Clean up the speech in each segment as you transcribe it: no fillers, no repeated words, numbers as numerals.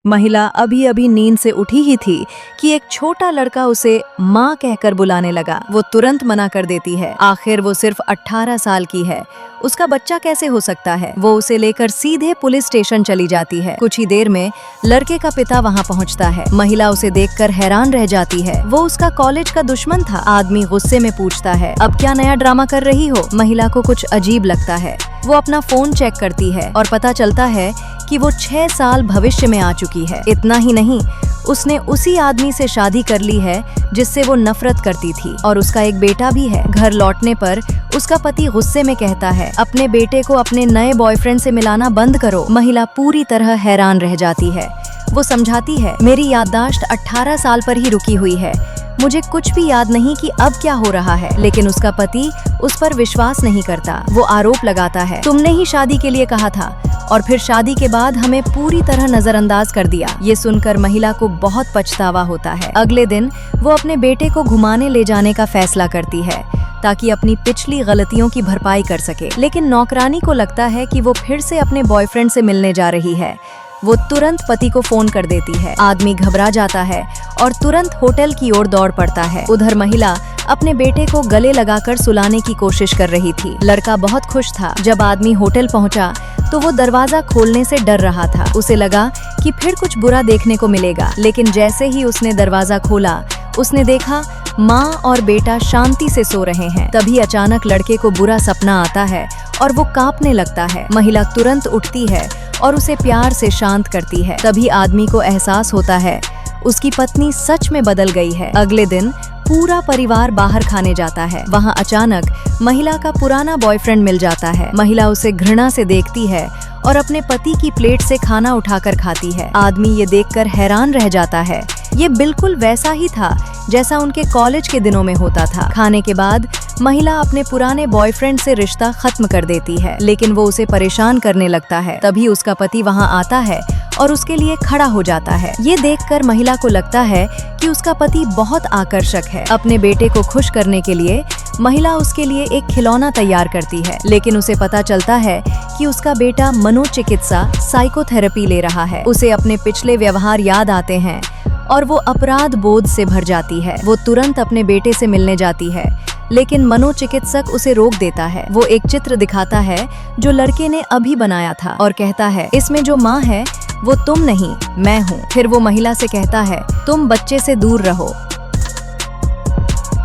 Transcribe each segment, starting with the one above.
महिला अभी अभी नींद से उठी ही थी कि एक छोटा लड़का उसे माँ कहकर बुलाने लगा। वो तुरंत मना कर देती है। आखिर वो सिर्फ 18 साल की है, उसका बच्चा कैसे हो सकता है। वो उसे लेकर सीधे पुलिस स्टेशन चली जाती है। कुछ ही देर में लड़के का पिता वहाँ पहुँचता है। महिला उसे देखकर हैरान रह जाती है। वो उसका कॉलेज का दुश्मन था। आदमी गुस्से में पूछता है, अब क्या नया ड्रामा कर रही हो। महिला को कुछ अजीब लगता है। वो अपना फोन चेक करती है और पता चलता है कि वो 6 साल भविष्य में आ चुकी है। इतना ही नहीं, उसने उसी आदमी से शादी कर ली है जिससे वो नफरत करती थी, और उसका एक बेटा भी है। घर लौटने पर उसका पति गुस्से में कहता है, अपने बेटे को अपने नए बॉयफ्रेंड से मिलाना बंद करो। महिला पूरी तरह हैरान रह जाती है। वो समझाती है, मेरी याददाश्त 18 साल पर ही रुकी हुई है, मुझे कुछ भी याद नहीं कि अब क्या हो रहा है। लेकिन उसका पति उस पर विश्वास नहीं करता। वो आरोप लगाता है, तुमने ही शादी के लिए कहा था और फिर शादी के बाद हमें पूरी तरह नजरअंदाज कर दिया। ये सुनकर महिला को बहुत पछतावा होता है। अगले दिन वो अपने बेटे को घुमाने ले जाने का फैसला करती है ताकि अपनी पिछली गलतियों की भरपाई कर सके। लेकिन नौकरानी को लगता है कि वो फिर से अपने बॉयफ्रेंड से मिलने जा रही है। वो तुरंत पति को फोन कर देती है। आदमी घबरा जाता है और तुरंत होटल की ओर दौड़ पड़ता है। उधर महिला अपने बेटे को गले लगाकर सुलाने की कोशिश कर रही थी। लड़का बहुत खुश था। जब आदमी होटल पहुंचा तो वो दरवाजा खोलने से डर रहा था। उसे लगा कि फिर कुछ बुरा देखने को मिलेगा, लेकिन जैसे ही उसने दरवाजा खोला, उसने देखा माँ और बेटा शांति से सो रहे हैं। तभी अचानक लड़के को बुरा सपना आता है और वो कांपने लगता है। महिला तुरंत उठती है और उसे प्यार से शांत करती है। तभी आदमी को एहसास होता है उसकी पत्नी सच में बदल गई है। अगले दिन पूरा परिवार बाहर खाने जाता है। वहाँ अचानक महिला का पुराना बॉयफ्रेंड मिल जाता है। महिला उसे घृणा से देखती है और अपने पति की प्लेट से खाना उठाकर खाती है। आदमी ये देखकर हैरान रह जाता है। ये बिल्कुल वैसा ही था जैसा उनके कॉलेज के दिनों में होता था। खाने के बाद महिला अपने पुराने बॉयफ्रेंड से रिश्ता खत्म कर देती है, लेकिन वो उसे परेशान करने लगता है। तभी उसका पति वहाँ आता है और उसके लिए खड़ा हो जाता है। ये देखकर महिला को लगता है कि उसका पति बहुत आकर्षक है। अपने बेटे को खुश करने के लिए महिला उसके लिए एक खिलौना तैयार करती है, लेकिन उसे पता चलता है कि उसका बेटा मनोचिकित्सा साइकोथेरेपी ले रहा है। उसे अपने पिछले व्यवहार याद आते हैं और वो अपराध बोध से भर जाती है। वो तुरंत अपने बेटे से मिलने जाती है, लेकिन मनोचिकित्सक उसे रोक देता है। वो एक चित्र दिखाता है जो लड़के ने अभी बनाया था और कहता है, इसमें जो माँ है वो तुम नहीं, मैं हूँ। फिर वो महिला से कहता है, तुम बच्चे से दूर रहो।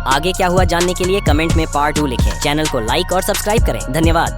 आगे क्या हुआ जानने के लिए कमेंट में पार्ट 2 लिखें। चैनल को लाइक और सब्सक्राइब करें। धन्यवाद।